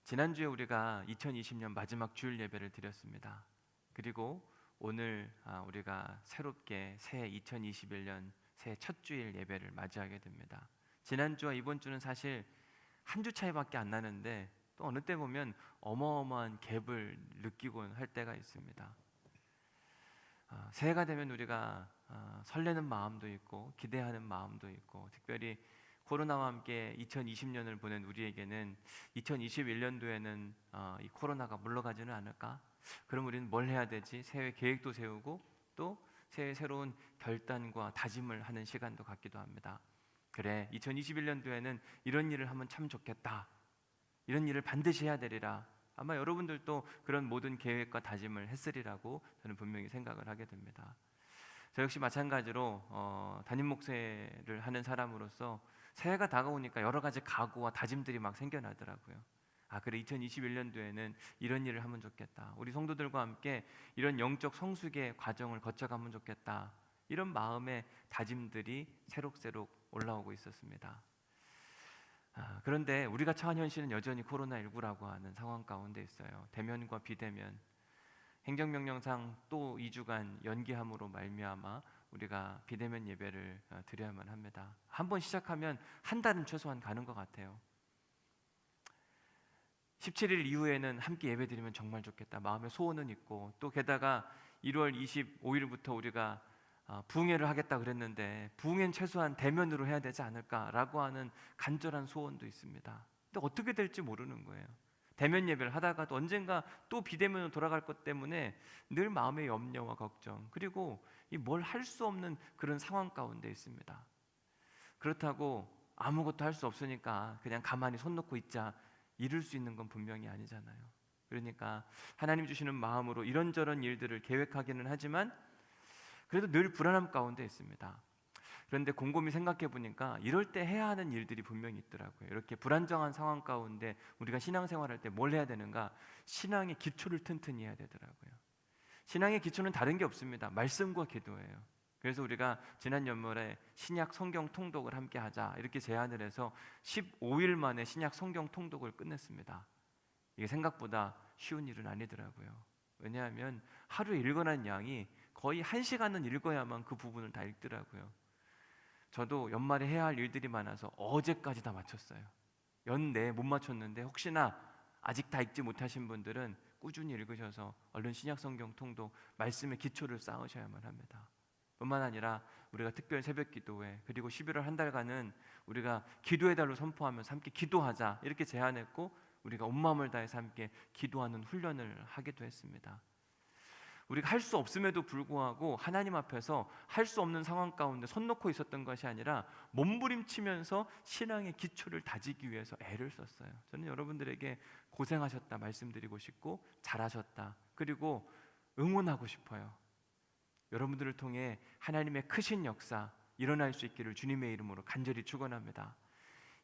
지난주에 우리가 2020년 마지막 주일 예배를 드렸습니다. 그리고 오늘 우리가 새롭게 새해 2021년 새해 첫 주일 예배를 맞이하게 됩니다. 지난주와 이번 주는 사실 한 주 차이밖에 안 나는데 또 어느 때 보면 어마어마한 갭을 느끼곤 할 때가 있습니다. 새해가 되면 우리가 설레는 마음도 있고 기대하는 마음도 있고, 특별히 코로나와 함께 2020년을 보낸 우리에게는 2021년도에는 이 코로나가 물러가지는 않을까? 그럼 우리는 뭘 해야 되지? 새해 계획도 세우고 또 새해 새로운 결단과 다짐을 하는 시간도 갖기도 합니다. 그래, 2021년도에는 이런 일을 하면 참 좋겠다, 이런 일을 반드시 해야 되리라. 아마 여러분들도 그런 모든 계획과 다짐을 했으리라고 저는 분명히 생각을 하게 됩니다. 저 역시 마찬가지로 담임 목회를 하는 사람으로서 새해가 다가오니까 여러 가지 각오와 다짐들이 막 생겨나더라고요. 그래, 2021년도에는 이런 일을 하면 좋겠다, 우리 성도들과 함께 이런 영적 성숙의 과정을 거쳐가면 좋겠다, 이런 마음의 다짐들이 새록새록 올라오고 있었습니다. 그런데 우리가 처한 현실은 여전히 코로나19라고 하는 상황 가운데 있어요. 대면과 비대면, 행정명령상 또 2주간 연기함으로 말미암아 우리가 비대면 예배를 드려야만 합니다. 한번 시작하면 한 달은 최소한 가는 것 같아요. 17일 이후에는 함께 예배 드리면 정말 좋겠다, 마음의 소원은 있고, 또 게다가 1월 25일부터 우리가 부흥회를 하겠다 그랬는데 부흥회는 최소한 대면으로 해야 되지 않을까라고 하는 간절한 소원도 있습니다. 근데 어떻게 될지 모르는 거예요. 대면 예배를 하다가도 언젠가 또 비대면으로 돌아갈 것 때문에 늘 마음의 염려와 걱정, 그리고 뭘 할 수 없는 그런 상황 가운데 있습니다. 그렇다고 아무것도 할 수 없으니까 그냥 가만히 손 놓고 있자, 이룰 수 있는 건 분명히 아니잖아요. 그러니까 하나님 주시는 마음으로 이런저런 일들을 계획하기는 하지만 그래도 늘 불안함 가운데 있습니다. 그런데 곰곰이 생각해 보니까 이럴 때 해야 하는 일들이 분명히 있더라고요. 이렇게 불안정한 상황 가운데 우리가 신앙생활할 때 뭘 해야 되는가? 신앙의 기초를 튼튼히 해야 되더라고요. 신앙의 기초는 다른 게 없습니다. 말씀과 기도예요. 그래서 우리가 지난 연말에 신약 성경 통독을 함께 하자 이렇게 제안을 해서 15일 만에 신약 성경 통독을 끝냈습니다. 이게 생각보다 쉬운 일은 아니더라고요. 왜냐하면 하루에 읽어낸 양이 거의 1시간은 읽어야만 그 부분을 다 읽더라고요. 저도 연말에 해야 할 일들이 많아서 어제까지 다 마쳤어요. 연내에 못 마쳤는데 혹시나 아직 다 읽지 못하신 분들은 꾸준히 읽으셔서 얼른 신약성경 통독 말씀의 기초를 쌓으셔야만 합니다. 뿐만 아니라 우리가 특별 새벽 기도회, 그리고 11월 한 달간은 우리가 기도의 달로 선포하면서 함께 기도하자 이렇게 제안했고, 우리가 온 마음을 다해서 함께 기도하는 훈련을 하기도 했습니다. 우리가 할 수 없음에도 불구하고 하나님 앞에서 할 수 없는 상황 가운데 손 놓고 있었던 것이 아니라 몸부림치면서 신앙의 기초를 다지기 위해서 애를 썼어요. 저는 여러분들에게 고생하셨다 말씀드리고 싶고, 잘하셨다, 그리고 응원하고 싶어요. 여러분들을 통해 하나님의 크신 역사 일어날 수 있기를 주님의 이름으로 간절히 축원합니다.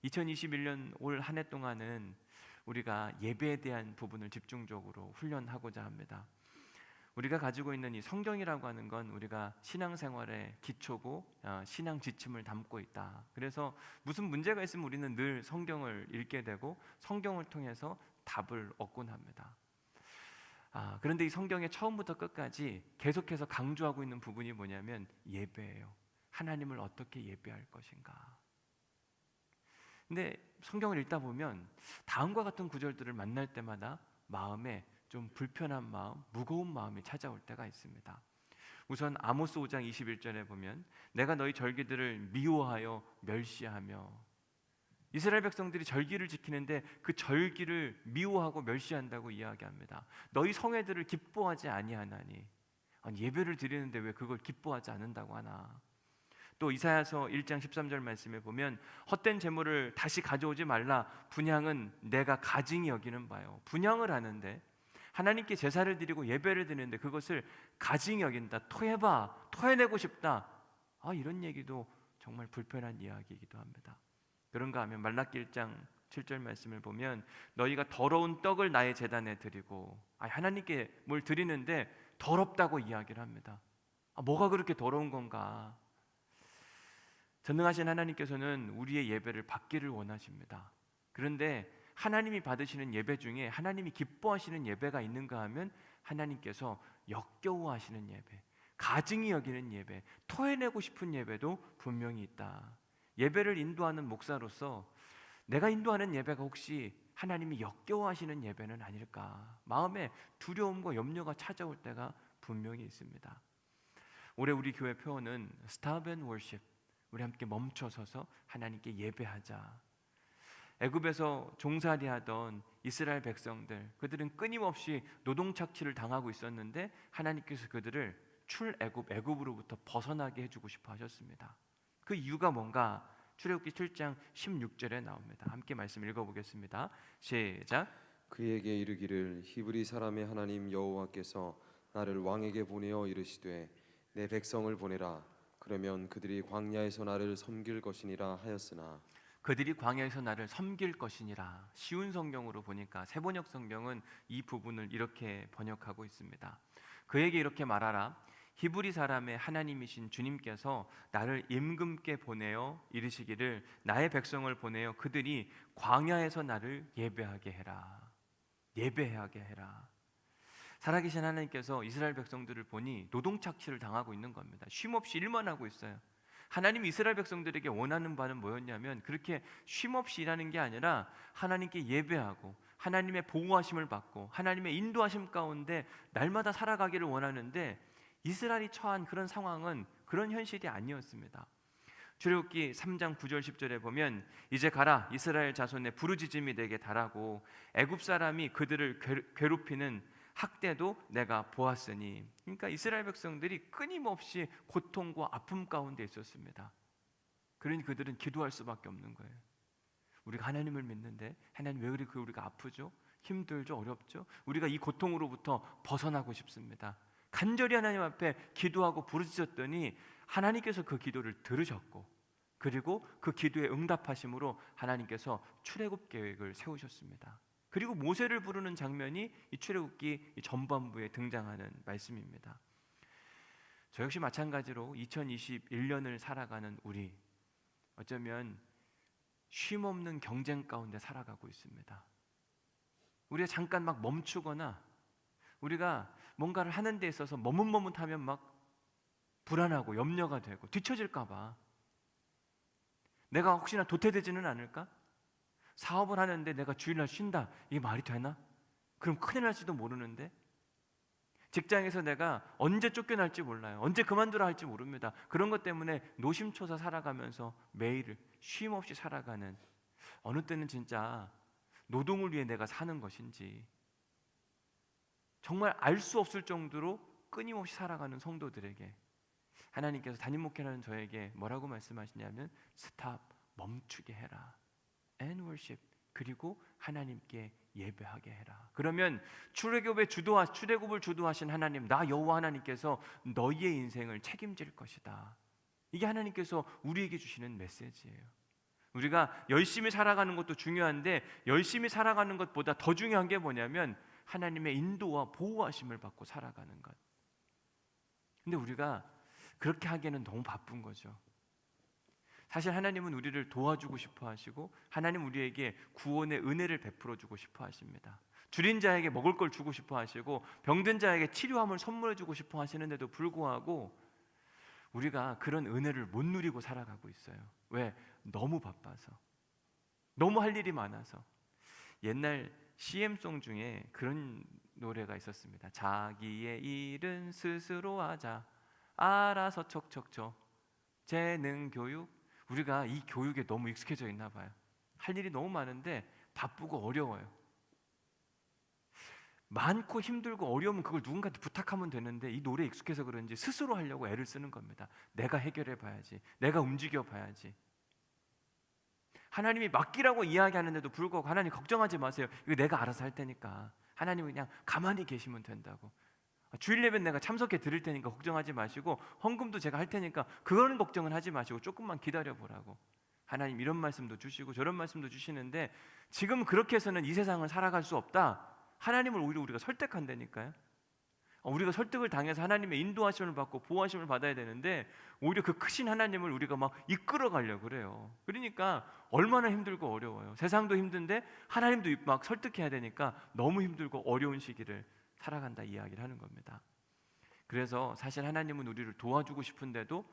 2021년 올 한 해 동안은 우리가 예배에 대한 부분을 집중적으로 훈련하고자 합니다. 우리가 가지고 있는 이 성경이라고 하는 건 우리가 신앙생활의 기초고 신앙 지침을 담고 있다. 그래서 무슨 문제가 있으면 우리는 늘 성경을 읽게 되고 성경을 통해서 답을 얻곤 합니다. 그런데 이 성경의 처음부터 끝까지 계속해서 강조하고 있는 부분이 뭐냐면 예배예요. 하나님을 어떻게 예배할 것인가. 근데 성경을 읽다 보면 다음과 같은 구절들을 만날 때마다 마음에 좀 불편한 마음, 무거운 마음이 찾아올 때가 있습니다. 우선 아모스 5장 21절에 보면 내가 너희 절기들을 미워하여 멸시하며, 이스라엘 백성들이 절기를 지키는데 그 절기를 미워하고 멸시한다고 이야기합니다. 너희 성회들을 기뻐하지 아니하나니, 아니, 예배를 드리는데 왜 그걸 기뻐하지 않는다고 하나. 또 이사야서 1장 13절 말씀에 보면 헛된 재물을 다시 가져오지 말라, 분향은 내가 가증히 여기는 바요. 분향을 하는데, 하나님께 제사를 드리고 예배를 드리는데 그것을 가증히 여긴다, 토해내고 싶다, 이런 얘기도 정말 불편한 이야기이기도 합니다. 그런가 하면 말라기 1장 7절 말씀을 보면 너희가 더러운 떡을 나의 제단에 드리고, 하나님께 뭘 드리는데 더럽다고 이야기를 합니다. 뭐가 그렇게 더러운 건가? 전능하신 하나님께서는 우리의 예배를 받기를 원하십니다. 그런데 하나님이 받으시는 예배 중에 하나님이 기뻐하시는 예배가 있는가 하면 하나님께서 역겨워하시는 예배, 가증히 여기는 예배, 토해내고 싶은 예배도 분명히 있다. 예배를 인도하는 목사로서 내가 인도하는 예배가 혹시 하나님이 역겨워하시는 예배는 아닐까, 마음에 두려움과 염려가 찾아올 때가 분명히 있습니다. 올해 우리 교회 표어는 Stop and Worship, 우리 함께 멈춰서서 하나님께 예배하자. 애굽에서 종살이하던 이스라엘 백성들, 그들은 끊임없이 노동착취를 당하고 있었는데 하나님께서 그들을 애굽으로부터 벗어나게 해주고 싶어 하셨습니다. 그 이유가 뭔가 출애굽기 7장 16절에 나옵니다. 함께 말씀 읽어보겠습니다. 시작. 그에게 이르기를 히브리 사람의 하나님 여호와께서 나를 왕에게 보내어 이르시되 내 백성을 보내라. 그러면 그들이 광야에서 나를 섬길 것이니라 하였으나, 그들이 광야에서 나를 섬길 것이니라. 쉬운 성경으로 보니까 세번역 성경은 이 부분을 이렇게 번역하고 있습니다. 그에게 이렇게 말하라. 히브리 사람의 하나님이신 주님께서 나를 임금께 보내어 이르시기를 나의 백성을 보내어 그들이 광야에서 나를 예배하게 해라. 예배하게 해라. 살아계신 하나님께서 이스라엘 백성들을 보니 노동착취를 당하고 있는 겁니다. 쉼없이 일만 하고 있어요. 하나님이 이스라엘 백성들에게 원하는 바는 뭐였냐면 그렇게 쉼없이 일하는 게 아니라 하나님께 예배하고 하나님의 보호하심을 받고 하나님의 인도하심 가운데 날마다 살아가기를 원하는데, 이스라엘이 처한 그런 상황은 그런 현실이 아니었습니다. 출애굽기 3장 9절 10절에 보면 이제 가라, 이스라엘 자손의 부르짖음이 내게 달하고 애굽 사람이 그들을 괴롭히는 학대도 내가 보았으니. 그러니까 이스라엘 백성들이 끊임없이 고통과 아픔 가운데 있었습니다. 그러니 그들은 기도할 수밖에 없는 거예요. 우리가 하나님을 믿는데 하나님 왜 그렇게 우리가 아프죠? 힘들죠? 어렵죠? 우리가 이 고통으로부터 벗어나고 싶습니다. 간절히 하나님 앞에 기도하고 부르짖었더니 하나님께서 그 기도를 들으셨고, 그리고 그 기도에 응답하심으로 하나님께서 출애굽 계획을 세우셨습니다. 그리고 모세를 부르는 장면이 이 출애굽기 전반부에 등장하는 말씀입니다. 저 역시 마찬가지로 2021년을 살아가는 우리, 어쩌면 쉼없는 경쟁 가운데 살아가고 있습니다. 우리가 잠깐 막 멈추거나 우리가 뭔가를 하는 데 있어서 머뭇머뭇하면 막 불안하고 염려가 되고, 뒤처질까 봐 내가 혹시나 도태되지는 않을까? 사업을 하는데 내가 주일날 쉰다, 이게 말이 되나? 그럼 큰일 날지도 모르는데, 직장에서 내가 언제 쫓겨날지 몰라요. 언제 그만두라 할지 모릅니다. 그런 것 때문에 노심초사 살아가면서 매일을 쉼 없이 살아가는, 어느 때는 진짜 노동을 위해 내가 사는 것인지 정말 알 수 없을 정도로 끊임없이 살아가는 성도들에게 하나님께서 담임 목회라는 저에게 뭐라고 말씀하시냐면 스탑, 멈추게 해라. And worship, 그리고 하나님께 예배하게 해라. 그러면 출애굽을 주도하신 하나님, 나 여호와 하나님께서 너희의 인생을 책임질 것이다. 이게 하나님께서 우리에게 주시는 메시지예요. 우리가 열심히 살아가는 것도 중요한데 열심히 살아가는 것보다 더 중요한 게 뭐냐면 하나님의 인도와 보호하심을 받고 살아가는 것. 근데 우리가 그렇게 하기에는 너무 바쁜 거죠. 사실 하나님은 우리를 도와주고 싶어 하시고 하나님 우리에게 구원의 은혜를 베풀어 주고 싶어 하십니다. 줄인 자에게 먹을 걸 주고 싶어 하시고 병든 자에게 치료함을 선물해 주고 싶어 하시는데도 불구하고 우리가 그런 은혜를 못 누리고 살아가고 있어요. 왜? 너무 바빠서, 너무 할 일이 많아서. 옛날 CM송 중에 그런 노래가 있었습니다. 자기의 일은 스스로 하자, 알아서 척척척, 재능 교육. 우리가 이 교육에 너무 익숙해져 있나 봐요. 할 일이 너무 많은데 바쁘고 어려워요. 많고 힘들고 어려우면 그걸 누군가한테 부탁하면 되는데 이 노래에 익숙해서 그런지 스스로 하려고 애를 쓰는 겁니다. 내가 해결해 봐야지, 내가 움직여 봐야지. 하나님이 맡기라고 이야기하는데도 불구하고 하나님 걱정하지 마세요, 이거 내가 알아서 할 테니까. 하나님은 그냥 가만히 계시면 된다고. 주일 예배는 내가 참석해 드릴 테니까 걱정하지 마시고, 헌금도 제가 할 테니까 그거는 걱정은 하지 마시고 조금만 기다려 보라고. 하나님 이런 말씀도 주시고 저런 말씀도 주시는데 지금 그렇게 해서는 이 세상을 살아갈 수 없다. 하나님을 오히려 우리가 설득한다니까요. 우리가 설득을 당해서 하나님의 인도하심을 받고 보호하심을 받아야 되는데 오히려 그 크신 하나님을 우리가 막 이끌어 가려고 그래요. 그러니까 얼마나 힘들고 어려워요. 세상도 힘든데 하나님도 막 설득해야 되니까 너무 힘들고 어려운 시기를 살아간다 이야기를 하는 겁니다. 그래서 사실 하나님은 우리를 도와주고 싶은데도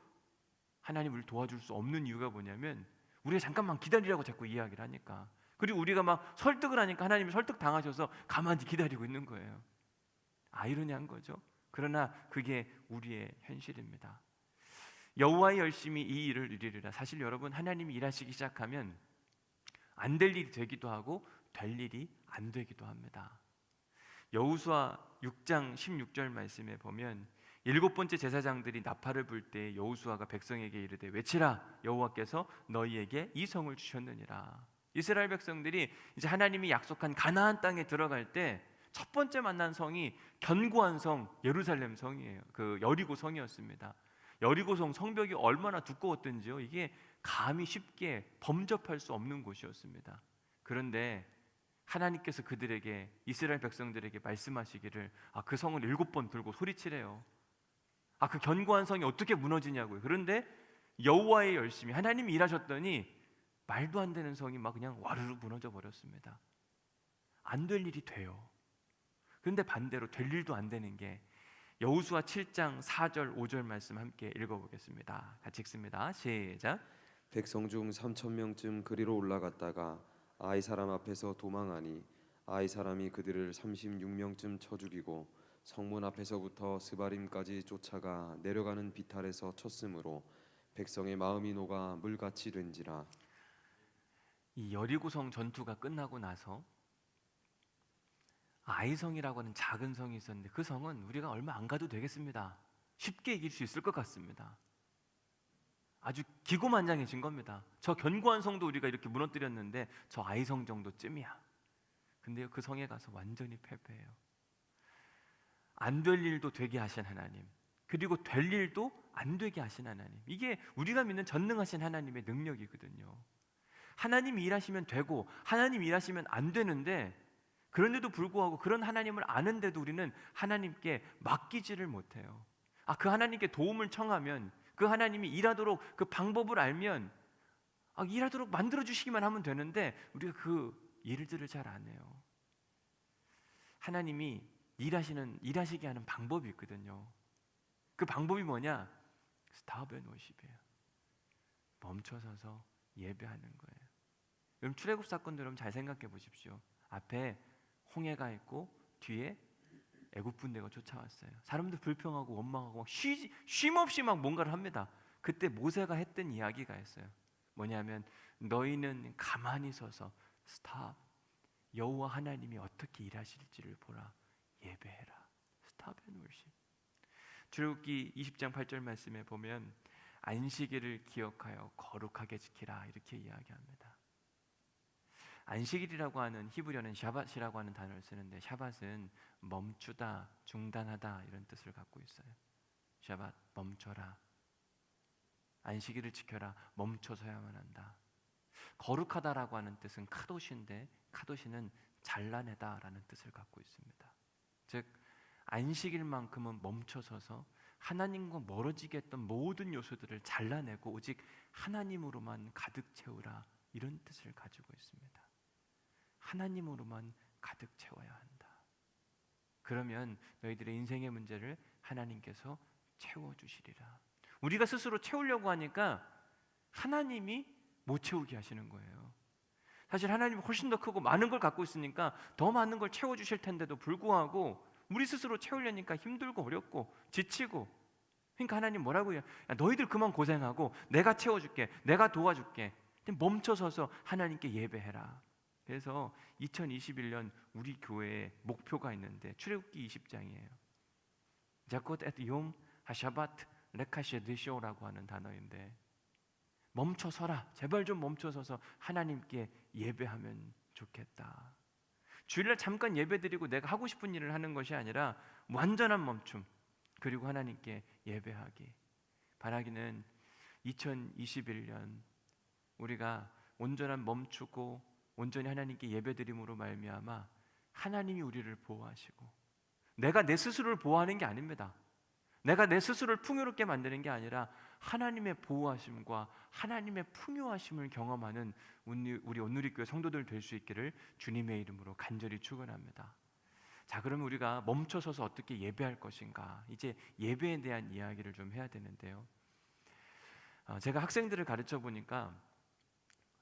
하나님 우리를 도와줄 수 없는 이유가 뭐냐면 우리가 잠깐만 기다리라고 자꾸 이야기를 하니까, 그리고 우리가 막 설득을 하니까 하나님이 설득 당하셔서 가만히 기다리고 있는 거예요. 아이러니한 거죠. 그러나 그게 우리의 현실입니다. 여호와의 열심히 이 일을 이루리라. 사실 여러분, 하나님이 일하시기 시작하면 안 될 일이 되기도 하고 될 일이 안 되기도 합니다. 여호수아 6장 16절 말씀에 보면 일곱 번째 제사장들이 나팔을 불 때 여호수아가 백성에게 이르되 외치라, 여호와께서 너희에게 이 성을 주셨느니라. 이스라엘 백성들이 이제 하나님이 약속한 가나안 땅에 들어갈 때 첫 번째 만난 성이 견고한 성 예루살렘 성이에요. 그 여리고 성이었습니다. 여리고 성 성벽이 얼마나 두꺼웠던지요. 이게 감히 쉽게 범접할 수 없는 곳이었습니다. 그런데 하나님께서 그들에게, 이스라엘 백성들에게 말씀하시기를 그 성을 7번 들고 소리치래요. 그 견고한 성이 어떻게 무너지냐고요. 그런데 여호와의 열심히 하나님이 일하셨더니 말도 안 되는 성이 막 그냥 와르르 무너져 버렸습니다. 안 될 일이 돼요. 그런데 반대로 될 일도 안 되는 게 여호수아 7장 4절 5절 말씀 함께 읽어보겠습니다. 같이 읽습니다. 시작. 백성 중 3천 명쯤 그리로 올라갔다가 아이 사람 앞에서 도망하니 아이 사람이 그들을 36명쯤 쳐 죽이고 성문 앞에서부터 스바림까지 쫓아가 내려가는 비탈에서 쳤으므로 백성의 마음이 녹아 물같이 된지라. 이 여리고성 전투가 끝나고 나서 아이성이라고 하는 작은 성이 있었는데 그 성은 우리가 얼마 안 가도 되겠습니다. 쉽게 이길 수 있을 것 같습니다. 아주 기고만장해진 겁니다. 저 견고한 성도 우리가 이렇게 무너뜨렸는데 저 아이성 정도쯤이야. 근데요, 그 성에 가서 완전히 패배해요. 안 될 일도 되게 하신 하나님, 그리고 될 일도 안 되게 하신 하나님, 이게 우리가 믿는 전능하신 하나님의 능력이거든요. 하나님이 일하시면 되고 하나님이 일하시면 안 되는데, 그런데도 불구하고 그런 하나님을 아는데도 우리는 하나님께 맡기지를 못해요. 그 하나님께 도움을 청하면, 그 하나님이 일하도록 그 방법을 알면 일하도록 만들어주시기만 하면 되는데 우리가 그 일들을 잘 안 해요. 하나님이 일하시게 하는 방법이 있거든요. 그 방법이 뭐냐? 스탑 앤 워십이에요. 멈춰서서 예배하는 거예요. 여러분, 출애굽 사건들 여러분 잘 생각해 보십시오. 앞에 홍해가 있고 뒤에 애굽 군대가 쫓아왔어요. 사람들 불평하고 원망하고 막 쉼없이 막 뭔가를 합니다. 그때 모세가 했던 이야기가 있어요. 뭐냐면 너희는 가만히 서서 스탑, 여호와 하나님이 어떻게 일하실지를 보라, 예배해라. 스탑 앤 월십. 출애굽기 20장 8절 말씀에 보면 안식일을 기억하여 거룩하게 지키라 이렇게 이야기합니다. 안식일이라고 하는 히브리어는 샤밧이라고 하는 단어를 쓰는데, 샤밧은 멈추다, 중단하다 이런 뜻을 갖고 있어요. 샤밧, 멈춰라. 안식일을 지켜라, 멈춰서야만 한다. 거룩하다라고 하는 뜻은 카도시인데, 카도시는 잘라내다라는 뜻을 갖고 있습니다. 즉 안식일만큼은 멈춰서서 하나님과 멀어지게 했던 모든 요소들을 잘라내고 오직 하나님으로만 가득 채우라, 이런 뜻을 가지고 있습니다. 하나님으로만 가득 채워야 한다. 그러면 너희들의 인생의 문제를 하나님께서 채워주시리라. 우리가 스스로 채우려고 하니까 하나님이 못 채우게 하시는 거예요. 사실 하나님이 훨씬 더 크고 많은 걸 갖고 있으니까 더 많은 걸 채워주실 텐데도 불구하고 우리 스스로 채우려니까 힘들고 어렵고 지치고, 그러니까 하나님 뭐라고 해요? 너희들 그만 고생하고 내가 채워줄게, 내가 도와줄게. 멈춰서서 하나님께 예배해라. 그래서 2021년 우리 교회에 목표가 있는데 출애굽기 20장이에요. 자콧 앳 용 하샤바트 레카셰드쇼라고 하는 단어인데, 멈춰서라, 제발 좀 멈춰서서 하나님께 예배하면 좋겠다. 주일날 잠깐 예배드리고 내가 하고 싶은 일을 하는 것이 아니라 완전한 멈춤, 그리고 하나님께 예배하기. 바라기는 2021년 우리가 온전한 멈추고 온전히 하나님께 예배드림으로 말미암아 하나님이 우리를 보호하시고 내가 내 스스로를 보호하는 게 아닙니다. 내가 내 스스로를 풍요롭게 만드는 게 아니라 하나님의 보호하심과 하나님의 풍요하심을 경험하는 우리 온누리교회 성도들 될 수 있기를 주님의 이름으로 간절히 축원합니다. 자, 그러면 우리가 멈춰서서 어떻게 예배할 것인가? 이제 예배에 대한 이야기를 좀 해야 되는데요. 제가 학생들을 가르쳐 보니까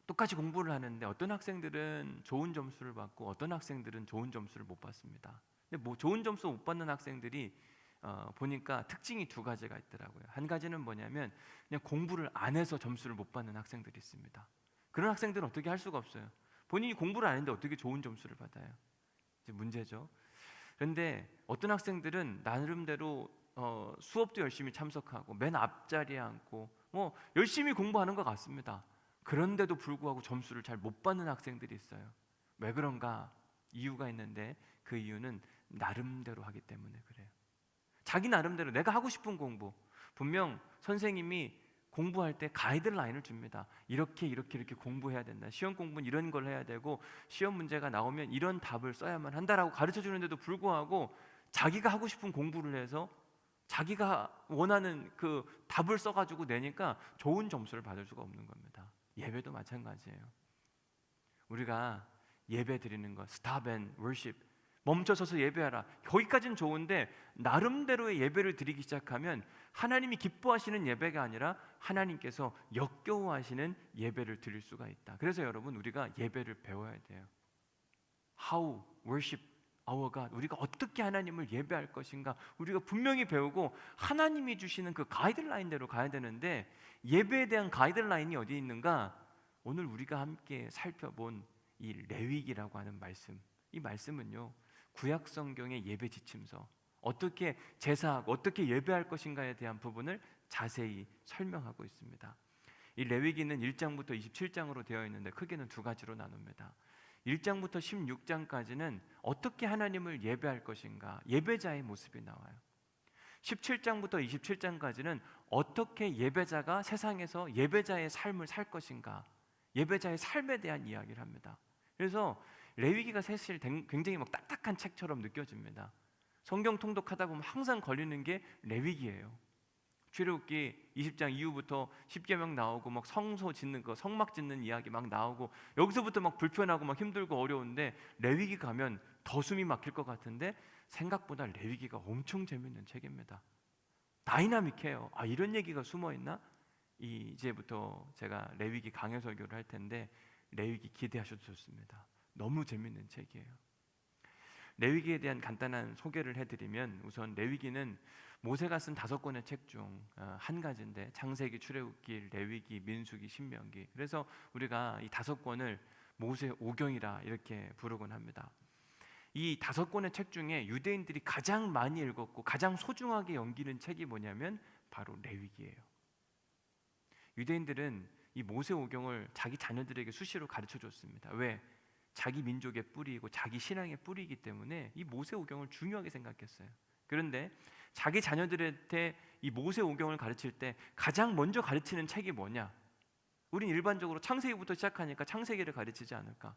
똑같이 공부를 하는데 어떤 학생들은 좋은 점수를 받고 어떤 학생들은 좋은 점수를 못 받습니다. 근데 뭐 좋은 점수 못 받는 학생들이 보니까 특징이 두 가지가 있더라고요. 한 가지는 뭐냐면 그냥 공부를 안 해서 점수를 못 받는 학생들이 있습니다. 그런 학생들은 어떻게 할 수가 없어요. 본인이 공부를 안 했는데 어떻게 좋은 점수를 받아요? 이제 문제죠. 그런데 어떤 학생들은 나름대로 수업도 열심히 참석하고 맨 앞자리에 앉고 뭐 열심히 공부하는 것 같습니다. 그런데도 불구하고 점수를 잘 못 받는 학생들이 있어요. 왜 그런가? 이유가 있는데 그 이유는 나름대로 하기 때문에 그래요. 자기 나름대로 내가 하고 싶은 공부, 분명 선생님이 공부할 때 가이드라인을 줍니다. 이렇게 공부해야 된다. 시험 공부는 이런 걸 해야 되고 시험 문제가 나오면 이런 답을 써야만 한다라고 가르쳐 주는데도 불구하고 자기가 하고 싶은 공부를 해서 자기가 원하는 그 답을 써가지고 내니까 좋은 점수를 받을 수가 없는 겁니다. 예배도 마찬가지예요. 우리가 예배 드리는 것, stop and worship, 멈춰서서 예배하라. 거기까지는 좋은데 나름대로의 예배를 드리기 시작하면 하나님이 기뻐하시는 예배가 아니라 하나님께서 역겨워하시는 예배를 드릴 수가 있다. 그래서 여러분, 우리가 예배를 배워야 돼요. How worship our God. 우리가 어떻게 하나님을 예배할 것인가 우리가 분명히 배우고 하나님이 주시는 그 가이드라인대로 가야 되는데 예배에 대한 가이드라인이 어디 있는가? 오늘 우리가 함께 살펴본 이 레위기라고 하는 말씀, 이 말씀은요 구약 성경의 예배 지침서, 어떻게 제사하고 어떻게 예배할 것인가에 대한 부분을 자세히 설명하고 있습니다. 이 레위기는 1장부터 27장으로 되어 있는데 크게는 두 가지로 나눕니다. 1장부터 16장까지는 어떻게 하나님을 예배할 것인가, 예배자의 모습이 나와요. 17장부터 27장까지는 어떻게 예배자가 세상에서 예배자의 삶을 살 것인가, 예배자의 삶에 대한 이야기를 합니다. 그래서 레위기가 사실 굉장히 막 딱딱한 책처럼 느껴집니다. 성경 통독하다 보면 항상 걸리는 게 레위기예요. 출애굽기 20장 이후부터 십계명 나오고 막 성소 짓는 거, 성막 짓는 이야기 막 나오고 여기서부터 막 불편하고 막 힘들고 어려운데 레위기 가면 더 숨이 막힐 것 같은데 생각보다 레위기가 엄청 재밌는 책입니다. 다이나믹해요. 아, 이런 얘기가 숨어 있나? 이제부터 제가 레위기 강해 설교를 할 텐데 레위기 기대하셔도 좋습니다. 너무 재밌는 책이에요. 레위기에 대한 간단한 소개를 해드리면 우선 레위기는 모세가 쓴 5권의 책 중 한 가지인데 창세기, 출애굽기, 레위기, 민수기, 신명기. 그래서 우리가 이 5권을 모세 오경이라 이렇게 부르곤 합니다. 이 5권의 책 중에 유대인들이 가장 많이 읽었고 가장 소중하게 여기는 책이 뭐냐면 바로 레위기예요. 유대인들은 이 모세 오경을 자기 자녀들에게 수시로 가르쳐 줬습니다. 왜? 자기 민족의 뿌리이고 자기 신앙의 뿌리이기 때문에 이 모세 오경을 중요하게 생각했어요. 그런데 자기 자녀들한테 이 모세 오경을 가르칠 때 가장 먼저 가르치는 책이 뭐냐? 우린 일반적으로 창세기부터 시작하니까 창세기를 가르치지 않을까?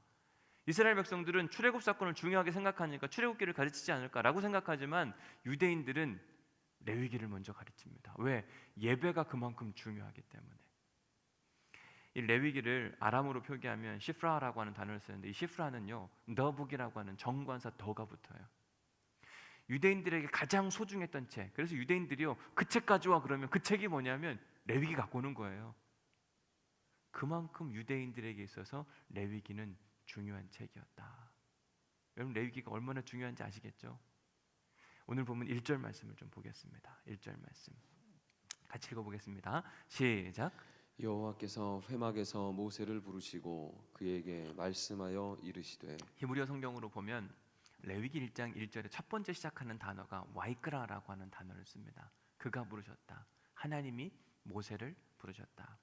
이스라엘 백성들은 출애굽 사건을 중요하게 생각하니까 출애굽기를 가르치지 않을까라고 생각하지만 유대인들은 레위기를 먼저 가르칩니다. 왜? 예배가 그만큼 중요하기 때문에. 이 레위기를 아람어로 표기하면 시프라라고 하는 단어를 쓰는데 이 시프라는요 너북이라고 하는 정관사 더가 붙어요. 유대인들에게 가장 소중했던 책. 그래서 유대인들이요 그 책 가져와 그러면 그 책이 뭐냐면 레위기 갖고 오는 거예요. 그만큼 유대인들에게 있어서 레위기는 중요한 책이었다. 여러분 레위기가 얼마나 중요한지 아시겠죠? 오늘 보면 1절 말씀을 좀 보겠습니다. 1절 말씀 같이 읽어보겠습니다. 시작. 여호와께서 회막에서 모세를 부르시고 그에게 말씀하여 이르시되. 히브리어 성경으로 보면 레위기 1장 1절에 첫 번째 시작하는 단어가 와이크라라고 하는 단어를 씁니다. 그가 부르셨다. 하나님이 모세를 부르셨다.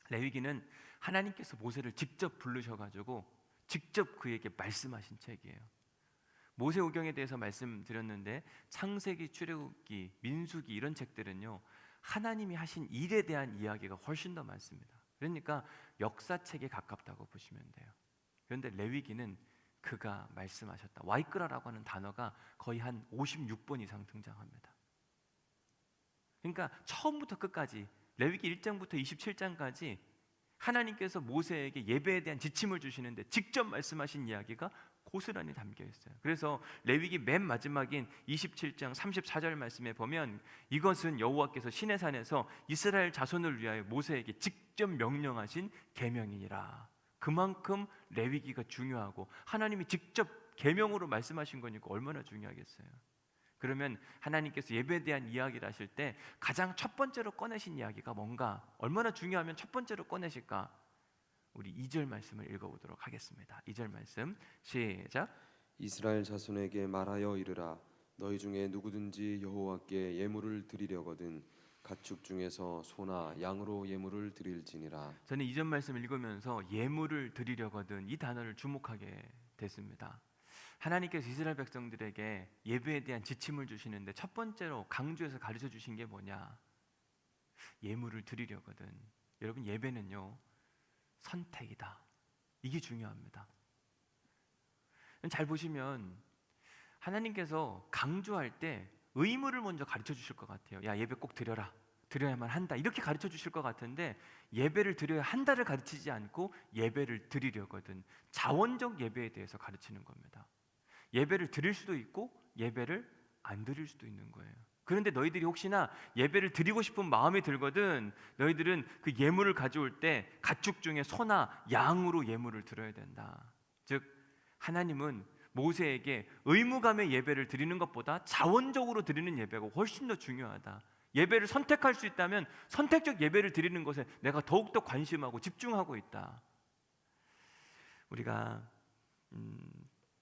레위기는 하나님께서 모세를 직접 부르셔가지고 직접 그에게 말씀하신 책이에요. 모세오경에 대해서 말씀드렸는데 창세기, 출애굽기, 민수기 이런 책들은요 하나님이 하신 일에 대한 이야기가 훨씬 더 많습니다. 그러니까 역사책에 가깝다고 보시면 돼요. 그런데 레위기는 그가 말씀하셨다. 와이끄라라고 하는 단어가 거의 한 56번 이상 등장합니다. 그러니까 처음부터 끝까지 레위기 1장부터 27장까지 하나님께서 모세에게 예배에 대한 지침을 주시는데 직접 말씀하신 이야기가 고스란히 담겨 있어요. 그래서 레위기 맨 마지막인 27장 34절 말씀에 보면 이것은 여호와께서 시내산에서 이스라엘 자손을 위하여 모세에게 직접 명령하신 계명이니라. 그만큼 레위기가 중요하고 하나님이 직접 계명으로 말씀하신 거니까 얼마나 중요하겠어요. 그러면 하나님께서 예배에 대한 이야기를 하실 때 가장 첫 번째로 꺼내신 이야기가 뭔가, 얼마나 중요하면 첫 번째로 꺼내실까? 우리 2절 말씀을 읽어보도록 하겠습니다. 2절 말씀 시작. 이스라엘 자손에게 말하여 이르라. 너희 중에 누구든지 여호와께 예물을 드리려거든 가축 중에서 소나 양으로 예물을 드릴지니라. 저는 2절 말씀 읽으면서 예물을 드리려거든 이 단어를 주목하게 됐습니다. 하나님께서 이스라엘 백성들에게 예배에 대한 지침을 주시는데 첫 번째로 강조해서 가르쳐 주신 게 뭐냐? 예물을 드리려거든. 여러분, 예배는요 선택이다. 이게 중요합니다. 잘 보시면 하나님께서 강조할 때 의무를 먼저 가르쳐 주실 것 같아요. 야, 예배 꼭 드려라. 드려야만 한다. 이렇게 가르쳐 주실 것 같은데 예배를 드려야 한다를 가르치지 않고 예배를 드리려거든 자원적 예배에 대해서 가르치는 겁니다. 예배를 드릴 수도 있고 예배를 안 드릴 수도 있는 거예요. 그런데 너희들이 혹시나 예배를 드리고 싶은 마음이 들거든 너희들은 그 예물을 가져올 때 가축 중에 소나 양으로 예물을 드려야 된다. 즉 하나님은 모세에게 의무감의 예배를 드리는 것보다 자원적으로 드리는 예배가 훨씬 더 중요하다. 예배를 선택할 수 있다면 선택적 예배를 드리는 것에 내가 더욱더 관심하고 집중하고 있다. 우리가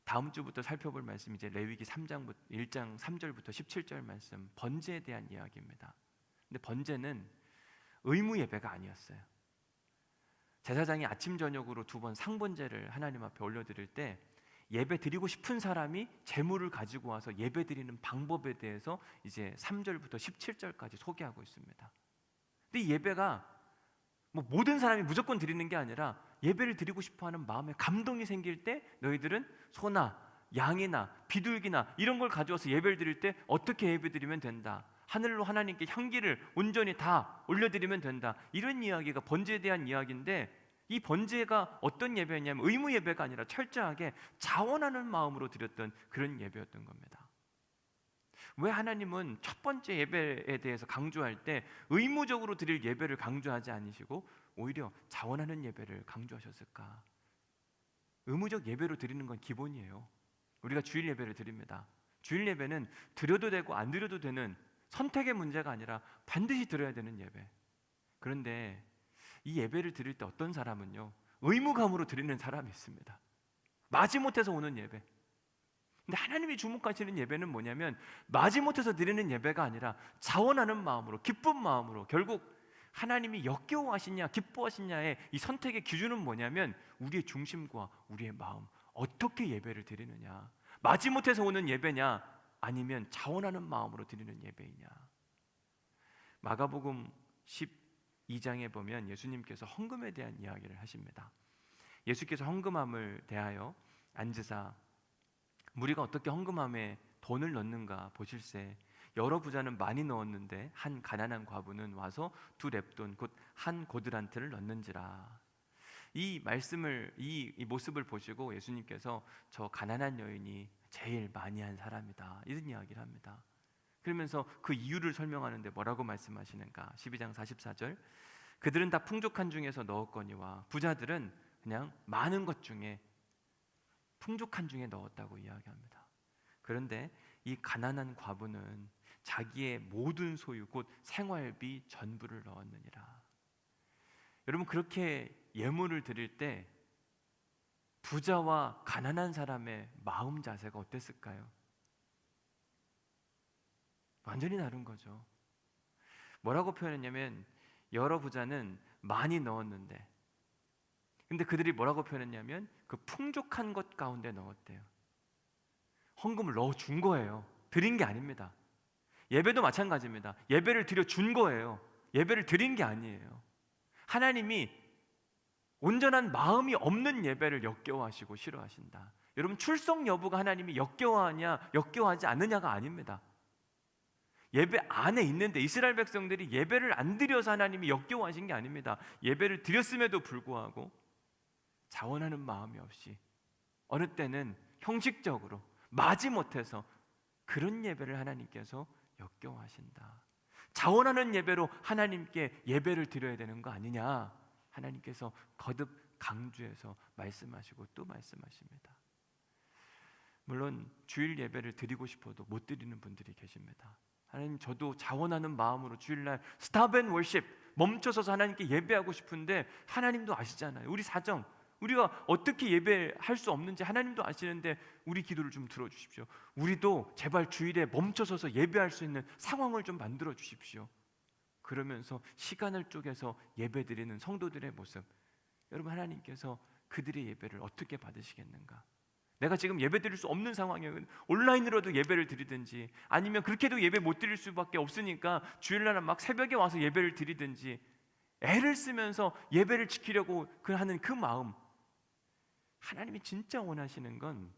다음 주부터 살펴볼 말씀이 이제 레위기 3장 1장 3절부터 17절 말씀, 번제에 대한 이야기입니다. 근데 번제는 의무 예배가 아니었어요. 제사장이 아침 저녁으로 2번 상번제를 하나님 앞에 올려드릴 때 예배 드리고 싶은 사람이 제물을 가지고 와서 예배 드리는 방법에 대해서 이제 3절부터 17절까지 소개하고 있습니다. 근데 이 예배가 뭐 모든 사람이 무조건 드리는 게 아니라 예배를 드리고 싶어하는 마음에 감동이 생길 때 너희들은 소나 양이나 비둘기나 이런 걸 가져와서 예배를 드릴 때 어떻게 예배 드리면 된다. 하늘로 하나님께 향기를 온전히 다 올려드리면 된다. 이런 이야기가 번제에 대한 이야기인데 이 번제가 어떤 예배였냐면 의무 예배가 아니라 철저하게 자원하는 마음으로 드렸던 그런 예배였던 겁니다. 왜 하나님은 첫 번째 예배에 대해서 강조할 때 의무적으로 드릴 예배를 강조하지 않으시고 오히려 자원하는 예배를 강조하셨을까? 의무적 예배로 드리는 건 기본이에요. 우리가 주일 예배를 드립니다. 주일 예배는 드려도 되고 안 드려도 되는 선택의 문제가 아니라 반드시 드려야 되는 예배. 그런데 이 예배를 드릴 때 어떤 사람은요 의무감으로 드리는 사람이 있습니다. 마지못해서 오는 예배. 근데 하나님이 주목하시는 예배는 뭐냐면 마지못해서 드리는 예배가 아니라 자원하는 마음으로, 기쁜 마음으로. 결국 하나님이 역겨워하시냐 기뻐하시냐의 이 선택의 기준은 뭐냐면 우리의 중심과 우리의 마음, 어떻게 예배를 드리느냐. 마지못해서 오는 예배냐 아니면 자원하는 마음으로 드리는 예배이냐. 마가복음 12장에 보면 예수님께서 헌금에 대한 이야기를 하십니다. 예수께서 헌금함을 대하여 앉으사 우리가 어떻게 헌금함에 돈을 넣는가 보실세 여러 부자는 많이 넣었는데 한 가난한 과부는 와서 2렙돈 곧 한 고드란트를 넣는지라. 이 말씀을 이 모습을 보시고 예수님께서 저 가난한 여인이 제일 많이 한 사람이다 이런 이야기를 합니다. 그러면서 그 이유를 설명하는데 뭐라고 말씀하시는가? 12장 44절 그들은 다 풍족한 중에서 넣었거니와 부자들은 그냥 많은 것 중에 풍족한 중에 넣었다고 이야기합니다. 그런데 이 가난한 과부는 자기의 모든 소유 곧 생활비 전부를 넣었느니라. 여러분 그렇게 예물을 드릴 때 부자와 가난한 사람의 마음 자세가 어땠을까요? 완전히 다른 거죠. 뭐라고 표현했냐면 여러 부자는 많이 넣었는데 근데 그들이 뭐라고 표현했냐면 그 풍족한 것 가운데 넣었대요. 헌금을 넣어준 거예요. 드린 게 아닙니다. 예배도 마찬가지입니다. 예배를 드려준 거예요. 예배를 드린 게 아니에요. 하나님이 온전한 마음이 없는 예배를 역겨워하시고 싫어하신다. 여러분, 출석 여부가 하나님이 역겨워하냐 역겨워하지 않느냐가 아닙니다. 예배 안에 있는데 이스라엘 백성들이 예배를 안 드려서 하나님이 역겨워하신 게 아닙니다. 예배를 드렸음에도 불구하고 자원하는 마음이 없이 어느 때는 형식적으로 마지못해서 그런 예배를 하나님께서 역겨워하신다. 자원하는 예배로 하나님께 예배를 드려야 되는 거 아니냐, 하나님께서 거듭 강조해서 말씀하시고 또 말씀하십니다. 물론 주일 예배를 드리고 싶어도 못 드리는 분들이 계십니다. 하나님, 저도 자원하는 마음으로 주일날 스탑 앤 월십, 멈춰서서 하나님께 예배하고 싶은데 하나님도 아시잖아요. 우리 사정, 우리가 어떻게 예배할 수 없는지 하나님도 아시는데 우리 기도를 좀 들어주십시오. 우리도 제발 주일에 멈춰서서 예배할 수 있는 상황을 좀 만들어 주십시오. 그러면서 시간을 쪼개서 예배드리는 성도들의 모습, 여러분, 하나님께서 그들의 예배를 어떻게 받으시겠는가? 내가 지금 예배 드릴 수 없는 상황이면 온라인으로도 예배를 드리든지, 아니면 그렇게도 예배 못 드릴 수밖에 없으니까 주일날은 막 새벽에 와서 예배를 드리든지, 애를 쓰면서 예배를 지키려고 하는 그 마음, 하나님이 진짜 원하시는 건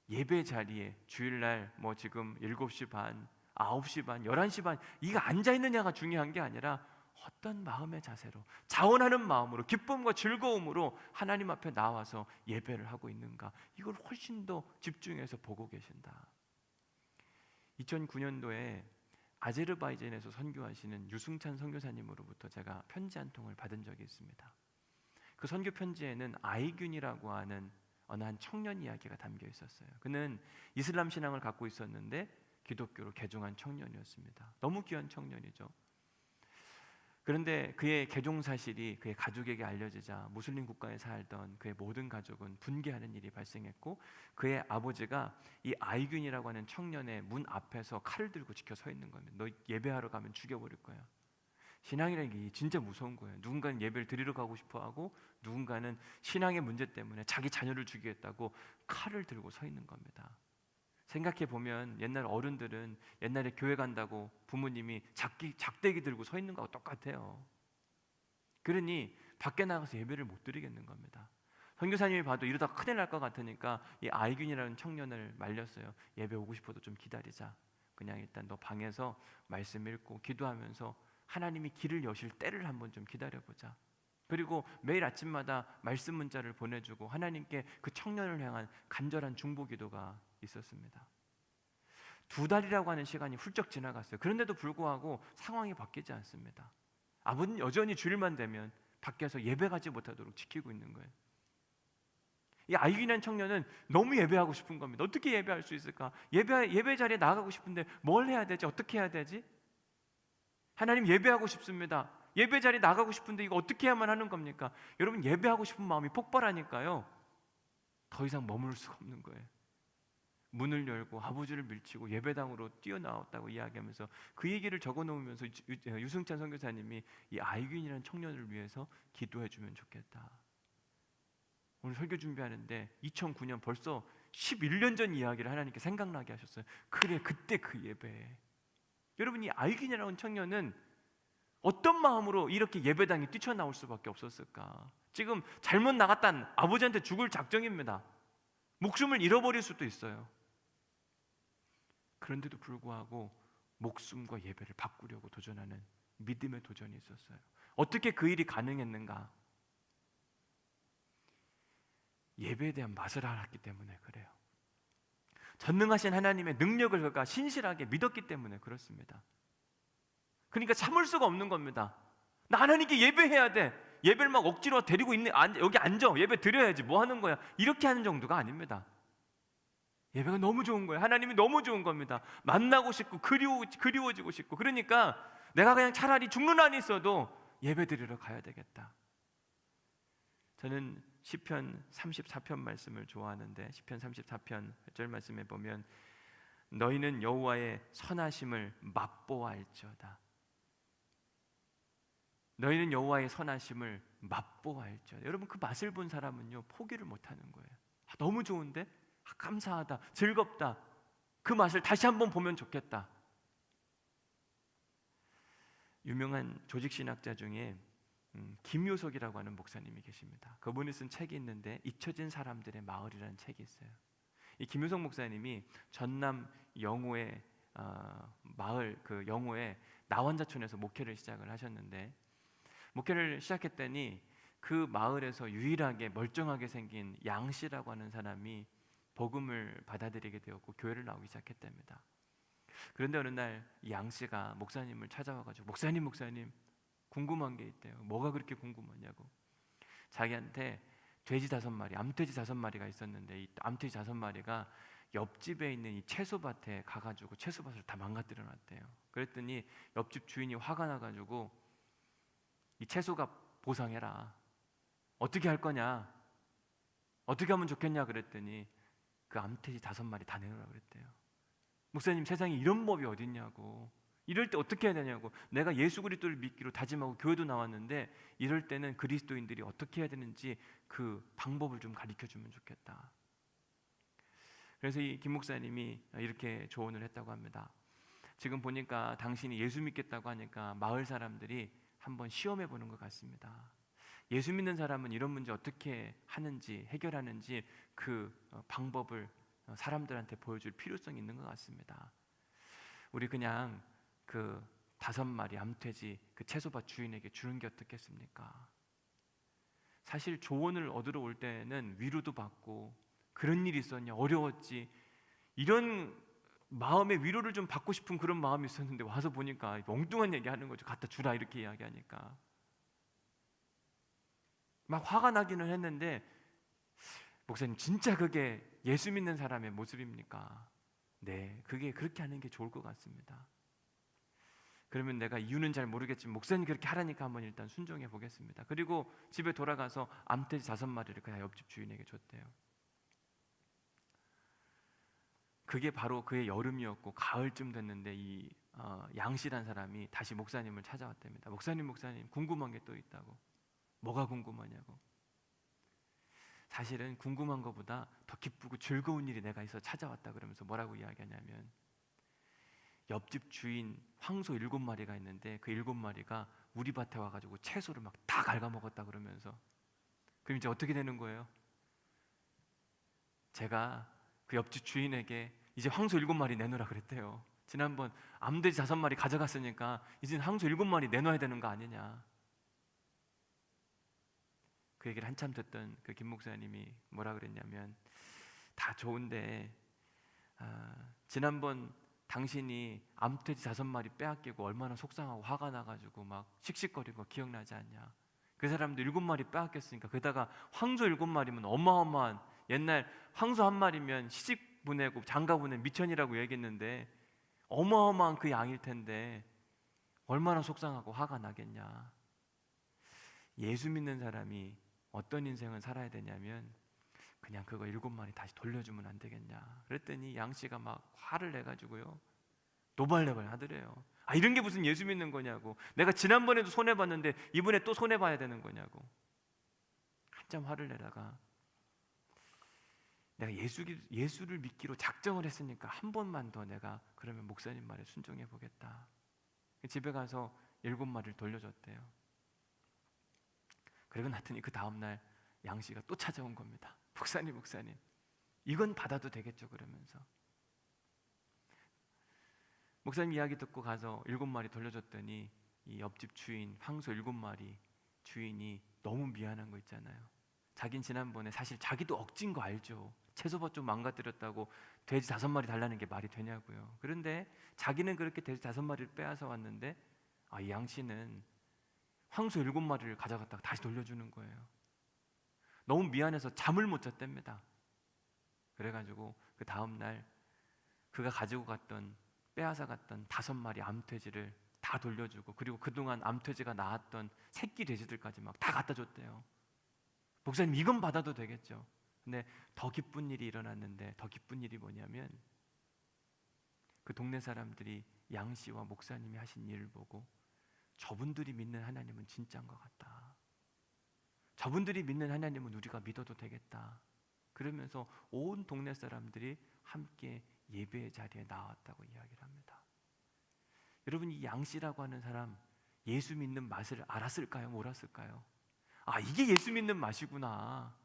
예배 자리에 주일날 뭐 지금 7시 반, 9시 반, 11시 반 이거 앉아있느냐가 중요한 게 아니라 어떤 마음의 자세로, 자원하는 마음으로, 기쁨과 즐거움으로 하나님 앞에 나와서 예배를 하고 있는가, 이걸 훨씬 더 집중해서 보고 계신다. 2009년도에 아제르바이잔에서 선교하시는 유승찬 선교사님으로부터 제가 편지 한 통을 받은 적이 있습니다. 그 선교 편지에는 아이균이라고 하는 어느 한 청년 이야기가 담겨 있었어요. 그는 이슬람 신앙을 갖고 있었는데 기독교로 개종한 청년이었습니다. 너무 귀한 청년이죠. 그런데 그의 개종 사실이 그의 가족에게 알려지자 무슬림 국가에 살던 그의 모든 가족은 분개하는 일이 발생했고, 그의 아버지가 이 아이균이라고 하는 청년의 문 앞에서 칼을 들고 지켜 서 있는 겁니다. 너 예배하러 가면 죽여버릴 거야. 신앙이라는 게 진짜 무서운 거예요. 누군가는 예배를 드리러 가고 싶어하고, 누군가는 신앙의 문제 때문에 자기 자녀를 죽이겠다고 칼을 들고 서 있는 겁니다. 생각해보면 옛날 어른들은 옛날에 교회 간다고 부모님이 작대기 들고 서 있는 거하고 똑같아요. 그러니 밖에 나가서 예배를 못 드리겠는 겁니다. 선교사님이 봐도 이러다 큰일 날 것 같으니까 이 아이균이라는 청년을 말렸어요. 예배 오고 싶어도 좀 기다리자. 그냥 일단 너 방에서 말씀 읽고 기도하면서 하나님이 길을 여실 때를 한번 좀 기다려보자. 그리고 매일 아침마다 말씀 문자를 보내주고 하나님께 그 청년을 향한 간절한 중보 기도가 있었습니다. 2달이라고 하는 시간이 훌쩍 지나갔어요. 그런데도 불구하고 상황이 바뀌지 않습니다. 아버지는 여전히 주일만 되면 밖에서 예배 가지 못하도록 지키고 있는 거예요. 이 아이균이라는 청년은 너무 예배하고 싶은 겁니다. 어떻게 예배할 수 있을까? 예배 자리에 나가고 싶은데 뭘 해야 되지? 어떻게 해야 되지? 하나님, 예배하고 싶습니다. 예배 자리에 나가고 싶은데 이거 어떻게 해야만 하는 겁니까? 여러분, 예배하고 싶은 마음이 폭발하니까요, 더 이상 머물 수가 없는 거예요. 문을 열고 아버지를 밀치고 예배당으로 뛰어나왔다고 이야기하면서 그 얘기를 적어놓으면서 유승찬 선교사님이 이 아이균이라는 청년을 위해서 기도해 주면 좋겠다. 오늘 설교 준비하는데 2009년 벌써 11년 전 이야기를 하나님께 생각나게 하셨어요. 그래, 그때 그 예배. 여러분, 이 아이균이라는 청년은 어떤 마음으로 이렇게 예배당에 뛰쳐나올 수밖에 없었을까? 지금 잘못 나갔단 아버지한테 죽을 작정입니다. 목숨을 잃어버릴 수도 있어요. 그런데도 불구하고 목숨과 예배를 바꾸려고 도전하는 믿음의 도전이 있었어요. 어떻게 그 일이 가능했는가? 예배에 대한 맛을 알았기 때문에 그래요. 전능하신 하나님의 능력을 그가 신실하게 믿었기 때문에 그렇습니다. 그러니까 참을 수가 없는 겁니다. 나 하나님께 예배해야 돼. 예배를 막 억지로 데리고 있는, 여기 앉아, 예배 드려야지, 뭐 하는 거야, 이렇게 하는 정도가 아닙니다. 예배가 너무 좋은 거예요. 하나님이 너무 좋은 겁니다. 만나고 싶고 그리워지고 싶고, 그러니까 내가 그냥 차라리 죽는 한이 있어도 예배 드리러 가야 되겠다. 저는 시편 34편 말씀을 좋아하는데, 시편 34편 1절 말씀에 보면 너희는 여호와의 선하심을 맛보아할지어다. 너희는 여호와의 선하심을 맛보아할지어다. 여러분, 그 맛을 본 사람은요, 포기를 못하는 거예요. 너무 좋은데? 감사하다, 즐겁다, 그 맛을 다시 한번 보면 좋겠다. 유명한 조직신학자 중에 김효석이라고 하는 목사님이 계십니다. 그분이 쓴 책이 있는데 잊혀진 사람들의 마을이라는 책이 있어요. 이 김효석 목사님이 전남 영호의 마을 그 영호의 나원자촌에서 목회를 시작을 하셨는데, 목회를 시작했더니 그 마을에서 유일하게 멀쩡하게 생긴 양 씨라고 하는 사람이 복음을 받아들이게 되었고 교회를 나오기 시작했답니다. 그런데 어느 날 양 씨가 목사님을 찾아와가지고 목사님 궁금한 게 있대요. 뭐가 그렇게 궁금하냐고. 자기한테 돼지 5마리, 암돼지 5마리가 있었는데 이 암돼지 5마리가 옆집에 있는 이 채소밭에 가가지고 채소밭을 다 망가뜨려 놨대요. 그랬더니 옆집 주인이 화가 나가지고 이 채소가 보상해라. 어떻게 할 거냐? 어떻게 하면 좋겠냐 그랬더니 그 암돼지 5마리 다 내놓으라 그랬대요. 목사님, 세상에 이런 법이 어딨냐고. 이럴 때 어떻게 해야 되냐고. 내가 예수 그리스도를 믿기로 다짐하고 교회도 나왔는데 이럴 때는 그리스도인들이 어떻게 해야 되는지 그 방법을 좀 가르쳐 주면 좋겠다. 그래서 이 김 목사님이 이렇게 조언을 했다고 합니다. 지금 보니까 당신이 예수 믿겠다고 하니까 마을 사람들이 한번 시험해 보는 것 같습니다. 예수 믿는 사람은 이런 문제 어떻게 하는지 해결하는지 그 방법을 사람들한테 보여줄 필요성이 있는 것 같습니다. 우리 그냥 그 5마리 암돼지 그 채소밭 주인에게 주는 게 어떻겠습니까? 사실 조언을 얻으러 올 때는 위로도 받고 그런 일이 있었냐, 어려웠지, 이런 마음의 위로를 좀 받고 싶은 그런 마음이 있었는데 와서 보니까 엉뚱한 얘기 하는 거죠. 갖다 주라 이렇게 이야기하니까 막 화가 나기는 했는데, 목사님 진짜 그게 예수 믿는 사람의 모습입니까? 네, 그게 그렇게 하는 게 좋을 것 같습니다. 그러면 내가 이유는 잘 모르겠지만 목사님 그렇게 하라니까 한번 일단 순종해 보겠습니다. 그리고 집에 돌아가서 암돼지 5마리를 그냥 옆집 주인에게 줬대요. 그게 바로 그의 여름이었고 가을쯤 됐는데 이 양씨란 사람이 다시 목사님을 찾아왔답니다. 목사님 궁금한 게 또 있다고. 뭐가 궁금하냐고. 사실은 궁금한 것보다 더 기쁘고 즐거운 일이 내가 있어 찾아왔다 그러면서 뭐라고 이야기하냐면, 옆집 주인 황소 7마리가 있는데 그 7마리가 우리 밭에 와가지고 채소를 막 다 갉아먹었다 그러면서, 그럼 이제 어떻게 되는 거예요? 제가 그 옆집 주인에게 이제 황소 7마리 내놓으라 그랬대요. 지난번 암돼지 5마리 가져갔으니까 이제 황소 7마리 내놔야 되는 거 아니냐. 그 얘기를 한참 듣던 그 김 목사님이 뭐라 그랬냐면, 다 좋은데 지난번 당신이 암돼지 5마리 빼앗기고 얼마나 속상하고 화가 나가지고 막 씩씩거리는 거 기억나지 않냐. 그 사람도 7마리 빼앗겼으니까 게다가 황소 7마리면 어마어마한, 옛날 황소 1마리면 시집 보내고 장가 보낸 미천이라고 얘기했는데 어마어마한 그 양일 텐데 얼마나 속상하고 화가 나겠냐. 예수 믿는 사람이 어떤 인생을 살아야 되냐면 그냥 그거 7마리 다시 돌려주면 안 되겠냐. 그랬더니 양씨가 막 화를 내가지고요, 노발대발 하더래요. 이런 게 무슨 예수 믿는 거냐고. 내가 지난번에도 손해봤는데 이번에 또 손해봐야 되는 거냐고. 한참 화를 내다가, 내가 예수를 믿기로 작정을 했으니까 한 번만 더 내가 그러면 목사님 말에 순종해 보겠다. 집에 가서 7마리를 돌려줬대요. 그리고 났더니 그 다음날 양씨가 또 찾아온 겁니다. 목사님 이건 받아도 되겠죠 그러면서. 목사님 이야기 듣고 가서 7마리 돌려줬더니 이 옆집 주인 황소 7마리 주인이 너무 미안한 거 있잖아요. 자긴 지난번에 사실 자기도 억진 거 알죠. 채소밭 좀 망가뜨렸다고 돼지 5마리 달라는 게 말이 되냐고요. 그런데 자기는 그렇게 돼지 5마리를 빼앗아 왔는데 이 양씨는 황소 7마리를 가져갔다가 다시 돌려주는 거예요. 너무 미안해서 잠을 못 잤답니다. 그래가지고 그 다음날 그가 가지고 갔던 빼앗아 갔던 5마리 암돼지를 다 돌려주고, 그리고 그동안 암돼지가 낳았던 새끼 돼지들까지 막 다 갖다 줬대요. 목사님 이건 받아도 되겠죠. 근데 더 기쁜 일이 일어났는데, 더 기쁜 일이 뭐냐면 그 동네 사람들이 양씨와 목사님이 하신 일을 보고 저분들이 믿는 하나님은 진짜인 것 같다. 저분들이 믿는 하나님은 우리가 믿어도 되겠다. 그러면서 온 동네 사람들이 함께 예배의 자리에 나왔다고 이야기를 합니다. 여러분, 이 양씨라고 하는 사람, 예수 믿는 맛을 알았을까요? 몰랐을까요? 아, 이게 예수 믿는 맛이구나.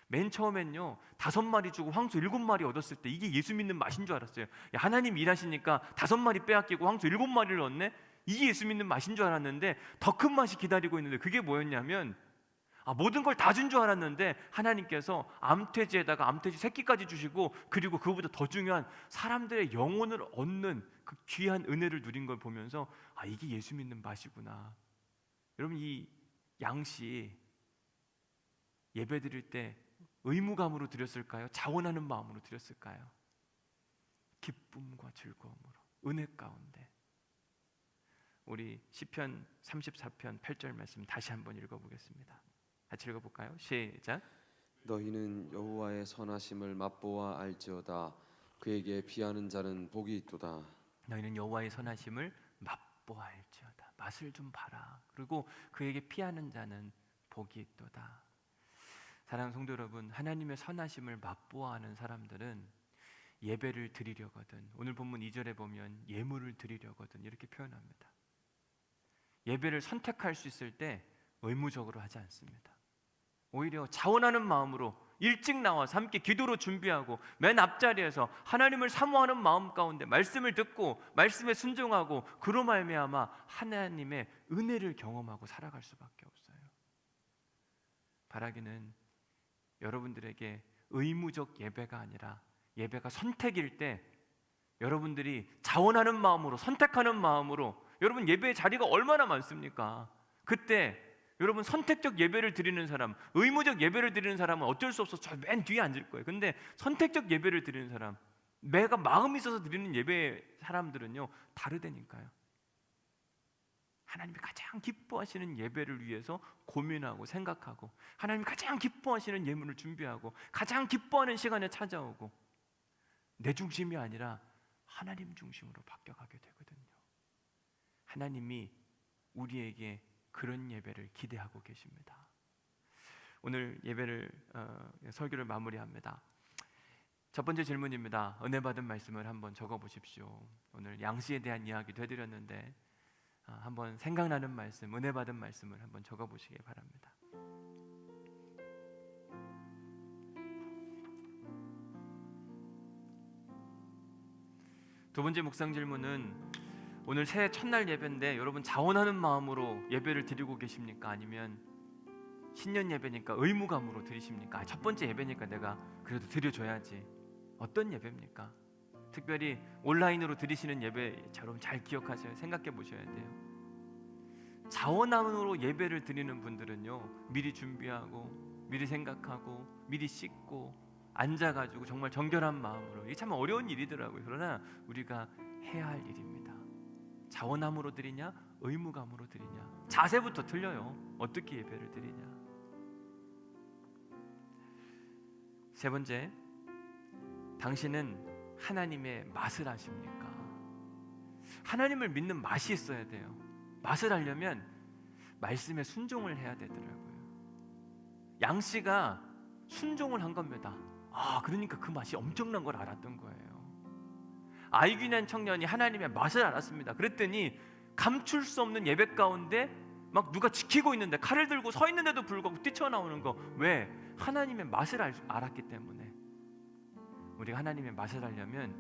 맨 처음엔요 5마리 주고 황소 7마리 얻었을 때 이게 예수 믿는 맛인 줄 알았어요. 야, 하나님 일하시니까 5마리 빼앗기고 황소 7마리를 얻네? 이게 예수 믿는 맛인 줄 알았는데 더 큰 맛이 기다리고 있는데 그게 뭐였냐면 모든 걸 다 준 줄 알았는데 하나님께서 암돼지에다가 암돼지 새끼까지 주시고 그리고 그거보다 더 중요한 사람들의 영혼을 얻는 그 귀한 은혜를 누린 걸 보면서 이게 예수 믿는 맛이구나. 여러분, 이 양씨 예배 드릴 때 의무감으로 드렸을까요? 자원하는 마음으로 드렸을까요? 기쁨과 즐거움으로, 은혜 가운데. 우리 시편 34편 8절 말씀 다시 한번 읽어보겠습니다. 같이 읽어볼까요? 시작. 너희는 여호와의 선하심을 맛보아 알지어다. 그에게 피하는 자는 복이 있도다. 너희는 여호와의 선하심을 맛보아 알지어다. 맛을 좀 봐라. 그리고 그에게 피하는 자는 복이 있도다. 사랑하는 성도 여러분, 하나님의 선하심을 맛보아하는 사람들은 예배를 드리려거든, 오늘 본문 2절에 보면 예물을 드리려거든 이렇게 표현합니다. 예배를 선택할 수 있을 때 의무적으로 하지 않습니다. 오히려 자원하는 마음으로 일찍 나와서 함께 기도로 준비하고 맨 앞자리에서 하나님을 사모하는 마음 가운데 말씀을 듣고 말씀에 순종하고 그로 말미암아 하나님의 은혜를 경험하고 살아갈 수밖에 없어요. 바라기는 여러분들에게 의무적 예배가 아니라 예배가 선택일 때 여러분들이 자원하는 마음으로, 선택하는 마음으로, 여러분 예배의 자리가 얼마나 많습니까? 그때 여러분 선택적 예배를 드리는 사람, 의무적 예배를 드리는 사람은 어쩔 수 없어서 저 맨 뒤에 앉을 거예요. 근데 선택적 예배를 드리는 사람, 내가 마음이 있어서 드리는 예배 사람들은요 다르다니까요. 하나님이 가장 기뻐하시는 예배를 위해서 고민하고 생각하고, 하나님이 가장 기뻐하시는 예물을 준비하고, 가장 기뻐하는 시간에 찾아오고, 내 중심이 아니라 하나님 중심으로 바뀌어가게 되거든요. 하나님이 우리에게 그런 예배를 기대하고 계십니다. 오늘 예배를 설교를 마무리합니다. 첫 번째 질문입니다. 은혜 받은 말씀을 한번 적어 보십시오. 오늘 양씨에 대한 이야기도 해드렸는데 한번 생각나는 말씀, 은혜 받은 말씀을 한번 적어 보시기 바랍니다. 두 번째 묵상 질문은 오늘 새해 첫날 예배인데 여러분 자원하는 마음으로 예배를 드리고 계십니까? 아니면 신년 예배니까 의무감으로 드리십니까? 첫 번째 예배니까 내가 그래도 드려줘야지. 어떤 예배입니까? 특별히 온라인으로 드리시는 예배처럼 잘 기억하셔야, 생각해 보셔야 돼요. 자원함으로 예배를 드리는 분들은요 미리 준비하고 미리 생각하고 미리 씻고 앉아가지고 정말 정결한 마음으로, 이게 참 어려운 일이더라고요. 그러나 우리가 해야 할 일입니다. 자원함으로 드리냐 의무감으로 드리냐, 자세부터 틀려요. 어떻게 예배를 드리냐. 세 번째, 당신은 하나님의 맛을 아십니까? 하나님을 믿는 맛이 있어야 돼요. 맛을 알려면 말씀에 순종을 해야 되더라고요. 양씨가 순종을 한 겁니다. 그러니까 그 맛이 엄청난 걸 알았던 거예요. 아이귀난 청년이 하나님의 맛을 알았습니다. 그랬더니 감출 수 없는 예배 가운데 막 누가 지키고 있는데 칼을 들고 서 있는데도 불구하고 뛰쳐나오는 거, 왜? 하나님의 맛을 알았기 때문에. 우리가 하나님의 맛을 알려면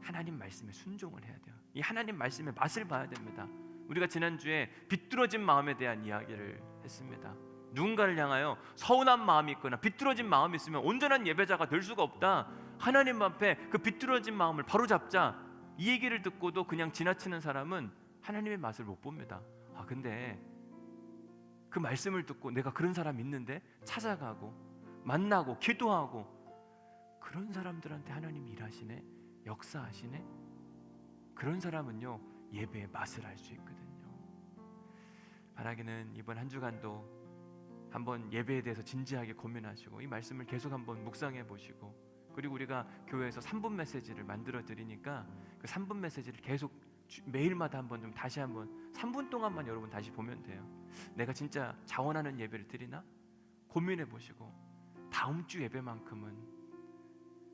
하나님 말씀에 순종을 해야 돼요. 이 하나님 말씀의 맛을 봐야 됩니다. 우리가 지난주에 비뚤어진 마음에 대한 이야기를 했습니다. 누군가를 향하여 서운한 마음이 있거나 비뚤어진 마음이 있으면 온전한 예배자가 될 수가 없다. 하나님 앞에 그 비뚤어진 마음을 바로잡자. 이 얘기를 듣고도 그냥 지나치는 사람은 하나님의 맛을 못 봅니다. 근데 그 말씀을 듣고 내가 그런 사람 있는데 찾아가고 만나고 기도하고, 그런 사람들한테 하나님이 일하시네, 역사하시네. 그런 사람은요 예배의 맛을 알 수 있거든요. 바라기는 이번 한 주간도 한번 예배에 대해서 진지하게 고민하시고 이 말씀을 계속 한번 묵상해 보시고, 그리고 우리가 교회에서 3분 메시지를 만들어 드리니까 그 3분 메시지를 계속 매일마다 한번 좀 다시 한번 3분 동안만 여러분 다시 보면 돼요. 내가 진짜 자원하는 예배를 드리나? 고민해 보시고 다음 주 예배만큼은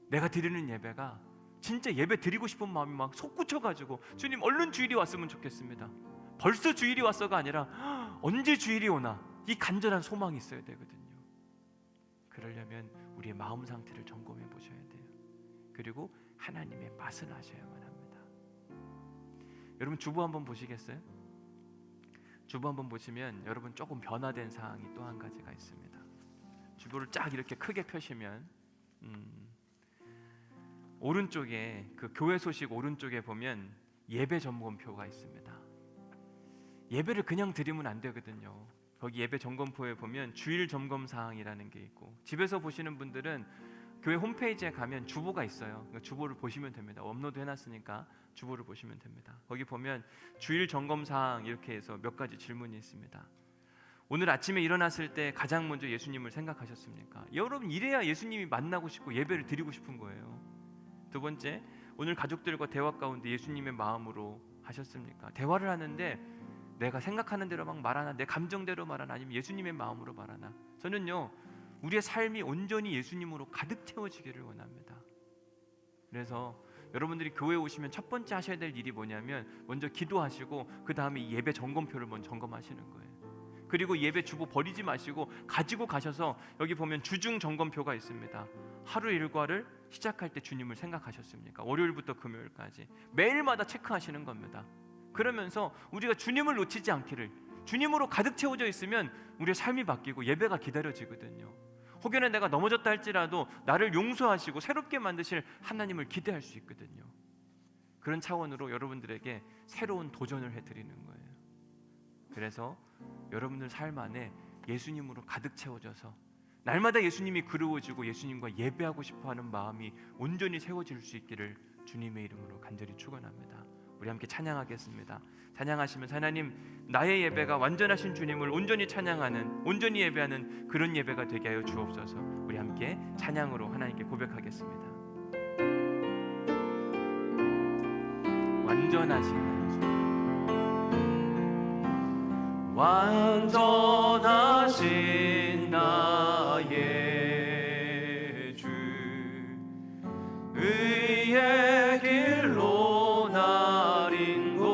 내가 드리는 예배가 진짜 예배 드리고 싶은 마음이 막 솟구쳐가지고 주님 얼른 주일이 왔으면 좋겠습니다. 벌써 주일이 왔어가 아니라 언제 주일이 오나, 이 간절한 소망이 있어야 되거든요. 그러려면 우리의 마음 상태를 점검해 보셔야 돼요. 그리고 하나님의 맛을 아셔야만 합니다. 여러분 주보 한번 보시겠어요? 주보 한번 보시면 여러분 조금 변화된 사항이 또 한 가지가 있습니다. 주보를 쫙 이렇게 크게 펴시면 오른쪽에 그 교회 소식 오른쪽에 보면 예배 점검표가 있습니다. 예배를 그냥 드리면 안 되거든요. 거기 예배 점검표에 보면 주일 점검 사항이라는 게 있고, 집에서 보시는 분들은 교회 홈페이지에 가면 주보가 있어요. 그러니까 주보를 보시면 됩니다. 업로드 해놨으니까 주보를 보시면 됩니다. 거기 보면 주일 점검 사항 이렇게 해서 몇 가지 질문이 있습니다. 오늘 아침에 일어났을 때 가장 먼저 예수님을 생각하셨습니까? 여러분 이래야 예수님이 만나고 싶고 예배를 드리고 싶은 거예요. 두 번째, 오늘 가족들과 대화 가운데 예수님의 마음으로 하셨습니까? 대화를 하는데 내가 생각하는 대로 막 말하나, 내 감정대로 말하나, 아니면 예수님의 마음으로 말하나. 저는요, 우리의 삶이 온전히 예수님으로 가득 채워지기를 원합니다. 그래서 여러분들이 교회에 오시면 첫 번째 하셔야 될 일이 뭐냐면 먼저 기도하시고 그 다음에 이 예배 점검표를 먼저 점검하시는 거예요. 그리고 예배 주보 버리지 마시고 가지고 가셔서 여기 보면 주중 점검표가 있습니다. 하루 일과를 시작할 때 주님을 생각하셨습니까? 월요일부터 금요일까지 매일마다 체크하시는 겁니다. 그러면서 우리가 주님을 놓치지 않기를, 주님으로 가득 채워져 있으면 우리의 삶이 바뀌고 예배가 기다려지거든요. 혹여나 내가 넘어졌다 할지라도 나를 용서하시고 새롭게 만드실 하나님을 기대할 수 있거든요. 그런 차원으로 여러분들에게 새로운 도전을 해드리는 거예요. 그래서 여러분들 삶 안에 예수님으로 가득 채워져서 날마다 예수님이 그리워지고 예수님과 예배하고 싶어하는 마음이 온전히 세워질 수 있기를 주님의 이름으로 간절히 축원합니다. 우리 함께 찬양하겠습니다. 찬양하시면서 하나님, 나의 예배가 완전하신 주님을 온전히 찬양하는, 온전히 예배하는 그런 예배가 되게 하여 주옵소서. 우리 함께 찬양으로 하나님께 고백하겠습니다. 완전하신 완전하신 나의 주, 의의 길로 날 인도하소서.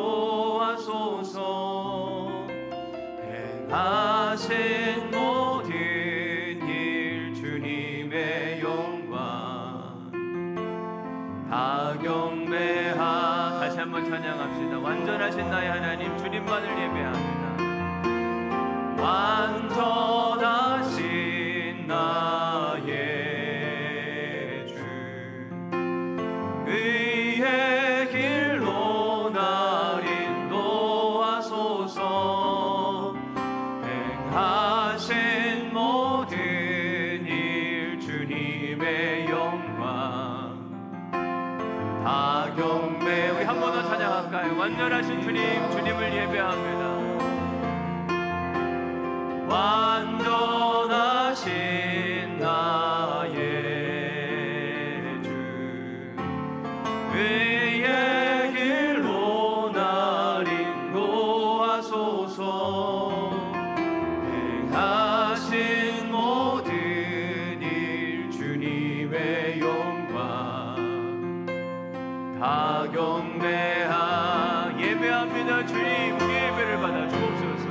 행하신 모든 일 주님의 영광 다 경배하. 다시 한번 찬양합시다. 완전하신 나의 하나님, 주님만을 예배합니다. 완전하신 나의 주, 의의 길로 날 인도하소서. 행하신 모든 일 주님의 영광 다 경배. 우리 한 번 더 찬양할까요? 완전하신 주님, 주님을 예배합니다. 완전하신 나의 주, 의의 길로 날 인도하소서. 행하신 모든 일 주님의 영광 다 경배하. 예배합니다. 주님, 우리 예배를 받아 주옵소서.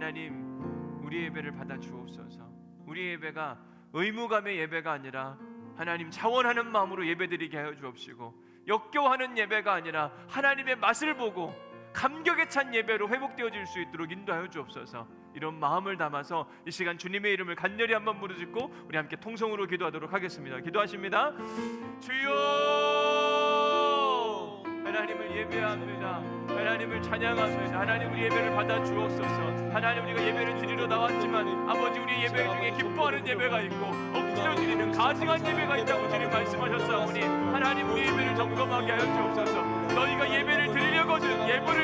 하나님 우리 예배를 받아 주옵소서. 우리 예배가 의무감의 예배가 아니라 하나님 자원하는 마음으로 예배드리게 하여 주옵시고, 역겨워하는 예배가 아니라 하나님의 맛을 보고 감격에 찬 예배로 회복되어질 수 있도록 인도하여 주옵소서. 이런 마음을 담아서 이 시간 주님의 이름을 간절히 한번 부르짖고 우리 함께 통성으로 기도하도록 하겠습니다. 기도하십니다. 주여, 하나님을 예배합니다. 하나님을 찬양합니다. 하나님 우리 예배를 받아 주옵소서. 하나님 우리가 예배를 드리러 나왔지만 아버지 우리 예배 중에 기뻐하는 예배가 있고 억지로 드리는 가증한 예배가 있다고 주님 말씀하셨사오니 하나님 우리 예배를 점검하게 하여 주옵소서. 너희가 예배를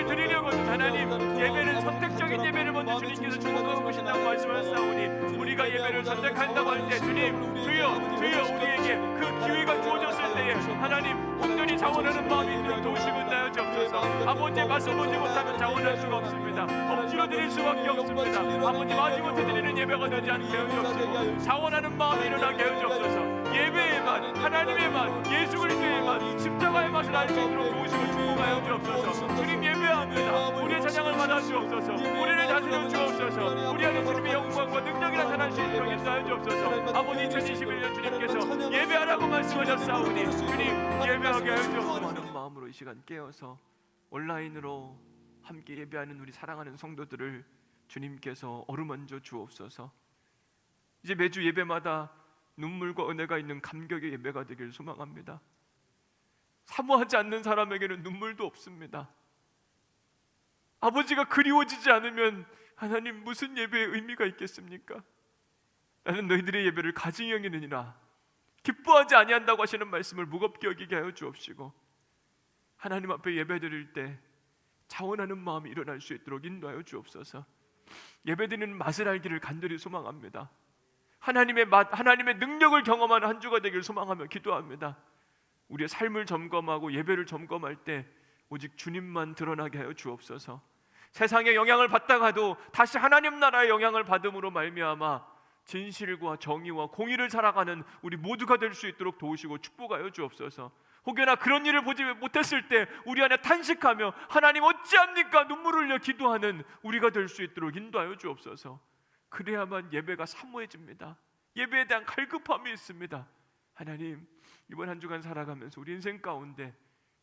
드리려거든 하나님 예배는 선택적인 예배를 먼저 주님께서 주목하고 계신다고 말씀하셨사오니 우리가 예배를 선택한다고 할 때 주님 주여 우리에게 그 기회가 주어졌을 때에 하나님 온전히 자원하는 마음이 있도록 도우시고 인도하여 주옵소서. 아버지의 맛을 보지 못하면 자원할 수가 없습니다. 억지로 드릴 수밖에 없습니다. 아버지 마지 못해 드리는 예배가 되지 않게 하여 주옵소서. 자원하는 마음이 일어나게 하여 주옵소서. 예배의 맛, 하나님의 맛, 예수 그리스도의 맛, 십자가의 맛을 알 수 있도록 도우시고 축복하여 주옵소서. 주님 예배합니다. 우리의 찬양을 받아 주옵소서. 우리를 다스려 주옵소서. 우리 안에 주님의 영광과 능력이 나타날 수 있도록 인도하여 주옵소서. 아버지 2021년 주님께서 예배하라고 말씀하셨사오니 주님 예배하게 하여 주옵소서. 하는 마음으로 이 시간 깨어서 온라인으로 함께 예배하는 우리 사랑하는 성도들을 주님께서 어루만져 주옵소서. 이제 매주 예배마다 눈물과 은혜가 있는 감격의 예배가 되길 소망합니다. 사모하지 않는 사람에게는 눈물도 없습니다. 아버지가 그리워지지 않으면 하나님 무슨 예배의 의미가 있겠습니까? 나는 너희들의 예배를 가증히 여기느니라. 기뻐하지 아니한다고 하시는 말씀을 무겁게 여기게 하여 주옵시고 하나님 앞에 예배드릴 때 자원하는 마음이 일어날 수 있도록 인도하여 주옵소서. 예배드리는 맛을 알기를 간절히 소망합니다. 하나님의 맛, 하나님의 능력을 경험하는 한 주가 되길 소망하며 기도합니다. 우리의 삶을 점검하고 예배를 점검할 때 오직 주님만 드러나게 하여 주옵소서. 세상의 영향을 받다가도 다시 하나님 나라의 영향을 받음으로 말미암아 진실과 정의와 공의를 살아가는 우리 모두가 될 수 있도록 도우시고 축복하여 주옵소서. 혹여나 그런 일을 보지 못했을 때 우리 안에 탄식하며 하나님 어찌합니까 눈물을 흘려 기도하는 우리가 될 수 있도록 인도하여 주옵소서. 그래야만 예배가 사모해집니다. 예배에 대한 갈급함이 있습니다. 하나님 이번 한 주간 살아가면서 우리 인생 가운데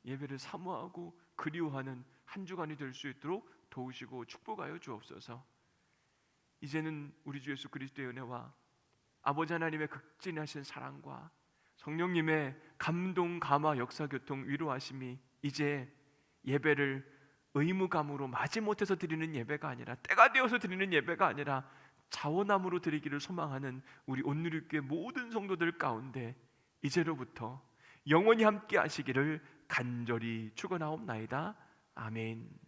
예배를 사모하고 그리워하는 한 주간이 될 수 있도록 도우시고 축복하여 주옵소서. 이제는 우리 주 예수 그리스도의 은혜와 아버지 하나님의 극진하신 사랑과 성령님의 감동, 감화, 역사, 교통, 위로하심이 이제 예배를 의무감으로 마지못해서 드리는 예배가 아니라 때가 되어서 드리는 예배가 아니라 자원함으로 드리기를 소망하는 우리 온누리교회 모든 성도들 가운데 이제로부터 영원히 함께 하시기를 간절히 축원하옵나이다. 아멘.